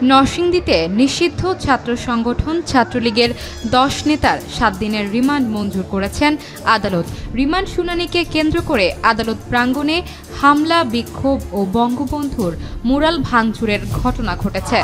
নরসিংদীতে নিষিদ্ধ ছাত্র সংগঠন ছাত্রলীগের ১০ নেতার ৭ দিনের রিমান্ড মঞ্জুর করেছেন আদালত। রিমান্ড শুনানিকে কেন্দ্র করে আদালত প্রাঙ্গণে হামলা, বিক্ষোভ ও বঙ্গবন্ধুর মুরাল ভাঙচুরের ঘটনা ঘটেছে।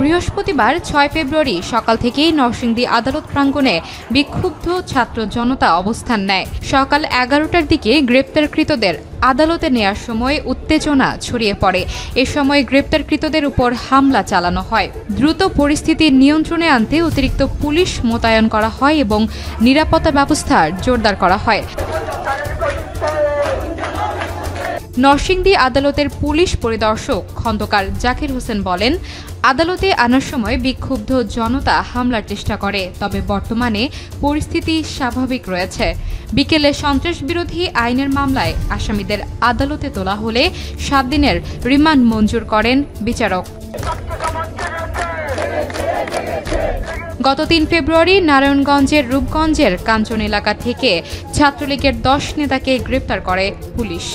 বৃহস্পতিবার ৬ ফেব্রুয়ারি সকাল থেকেই নরসিংদী আদালত প্রাঙ্গণে বিক্ষুব্ধ ছাত্র জনতা অবস্থান নেয়। সকাল ১১টার দিকে গ্রেপ্তারকৃতদের আদালতে নেয়ার সময় উত্তেজনা ছড়িয়ে পড়ে। এ সময় গ্রেপ্তারকৃতদের উপর হামলা চালানো হয়। দ্রুত পরিস্থিতি নিয়ন্ত্রণে আনতে অতিরিক্ত পুলিশ মোতায়েন করা হয় এবং নিরাপত্তা ব্যবস্থা জোরদার করা হয়। নরসিংদী আদালতের পুলিশ পরিদর্শক খন্দকার জাকির হোসেন বলেন, আদালতে আনার সময় বিক্ষুব্ধ জনতা হামলার চেষ্টা করে, তবে বর্তমানে পরিস্থিতি স্বাভাবিক রয়েছে। বিকেলে সন্ত্রাস বিরোধী আইনের মামলায় আসামিদের আদালতে তোলা হলে ৭ দিনের রিমান্ড মঞ্জুর করেন বিচারক। গত ৩ ফেব্রুয়ারি নারায়ণগঞ্জের রূপগঞ্জের কাঞ্চন এলাকা থেকে ছাত্রলীগের ১০ নেতাকে গ্রেপ্তার করে পুলিশ।